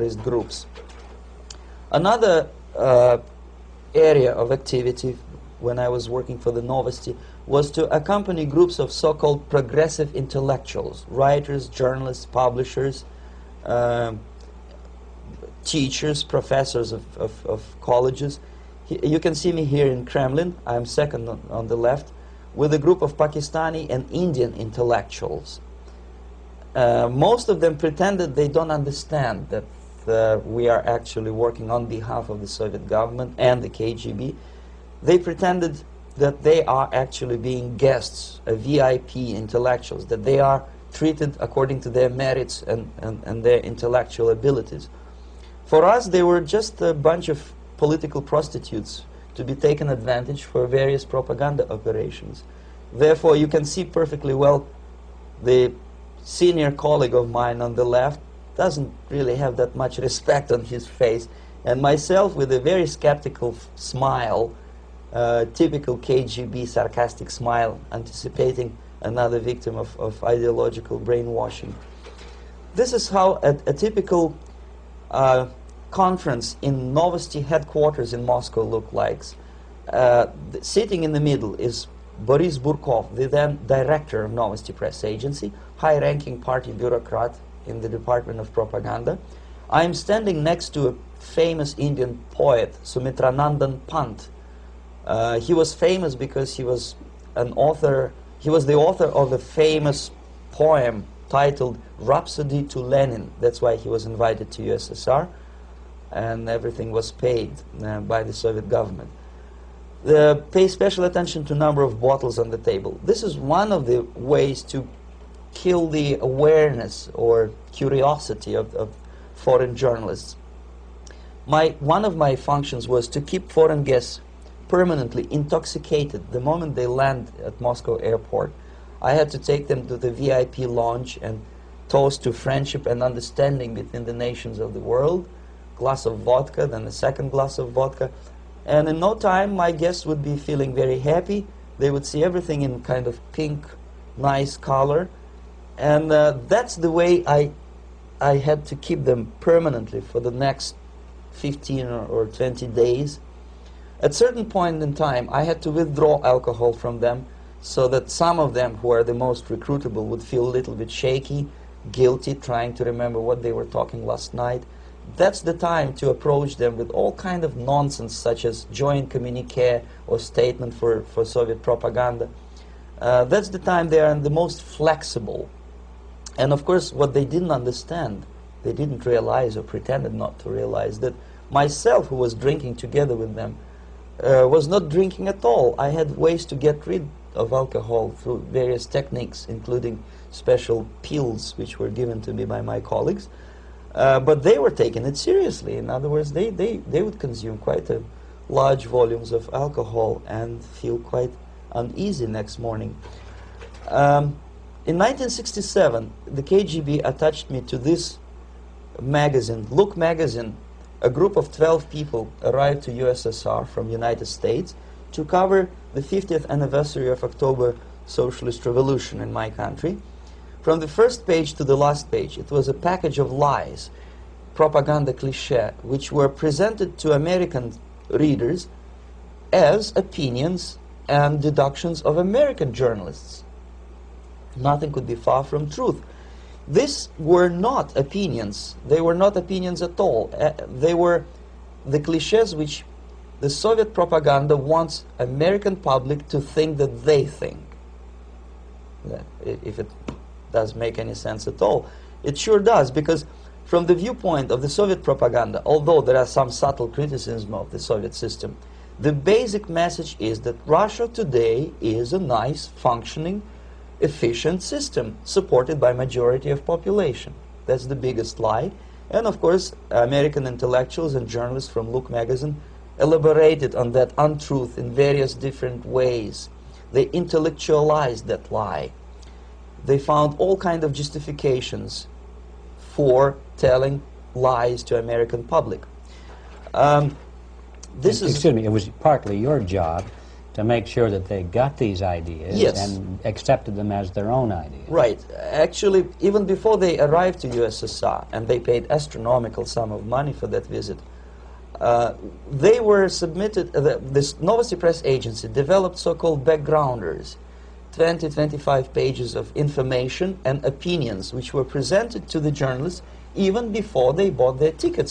terrorist groups. Another area of activity when I was working for the Novosti was to accompany groups of so-called progressive intellectuals, writers, journalists, publishers, teachers, professors of colleges. You can see me here in Kremlin. I'm second on the left, with a group of Pakistani and Indian intellectuals. Most of them pretended they don't understand that we are actually working on behalf of the Soviet government and the KGB. They pretended that they are actually being guests, VIP intellectuals, that they are treated according to their merits and their intellectual abilities. For us, they were just a bunch of political prostitutes to be taken advantage for various propaganda operations. Therefore, you can see perfectly well the senior colleague of mine on the left doesn't really have that much respect on his face, and myself with a very skeptical smile, typical KGB sarcastic smile, anticipating another victim of ideological brainwashing. This is how a typical conference in Novosti headquarters in Moscow looked like. Sitting in the middle is Boris Burkov, the then director of Novosti press agency, high-ranking party bureaucrat in the Department of Propaganda. I am standing next to a famous Indian poet, Sumitranandan Pant. He was famous because he was an author. He was the author of a famous poem titled Rhapsody to Lenin. That's why he was invited to USSR, and everything was paid by the Soviet government. Pay special attention to number of bottles on the table. This is one of the ways to kill the awareness or curiosity of foreign journalists. One of my functions was to keep foreign guests permanently intoxicated the moment they land at Moscow airport. I had to take them to the VIP lounge and toast to friendship and understanding between the nations of the world. Glass of vodka, then a second glass of vodka. And in no time, my guests would be feeling very happy. They would see everything in kind of pink, nice color. And that's the way I had to keep them permanently for the next 15 or 20 days. At certain point in time, I had to withdraw alcohol from them so that some of them who are the most recruitable would feel a little bit shaky, guilty, trying to remember what they were talking last night. That's the time to approach them with all kind of nonsense, such as joint communique or statement for Soviet propaganda. That's the time they are the most flexible. And of course, what they didn't understand, they didn't realize or pretended not to realize, that myself, who was drinking together with them, was not drinking at all. I had ways to get rid of alcohol through various techniques, including special pills which were given to me by my colleagues. But they were taking it seriously. In other words, they would consume quite a large volumes of alcohol and feel quite uneasy next morning. In 1967, the KGB attached me to this magazine, Look magazine. A group of 12 people arrived to USSR from United States to cover the 50th anniversary of October Socialist Revolution in my country. From the first page to the last page, it was a package of lies, propaganda cliché, which were presented to American readers as opinions and deductions of American journalists. Nothing could be far from truth. These were not opinions. They were not opinions at all. They were the clichés which the Soviet propaganda wants American public to think that they think. If it does make any sense at all. It sure does, because from the viewpoint of the Soviet propaganda, although there are some subtle criticism of the Soviet system, the basic message is that Russia today is a nice, functioning, efficient system supported by majority of population. That's the biggest lie. And of course, American intellectuals and journalists from Look magazine elaborated on that untruth in various different ways. They intellectualized that lie. They found all kinds of justifications for telling lies to American public. Excuse me, it was partly your job to make sure that they got these ideas Yes. and accepted them as their own ideas. Right. Actually, even before they arrived to USSR, and they paid astronomical sum of money for that visit, they were submitted, this Novosti Press Agency developed so-called backgrounders, 20-25 pages of information and opinions which were presented to the journalists even before they bought their tickets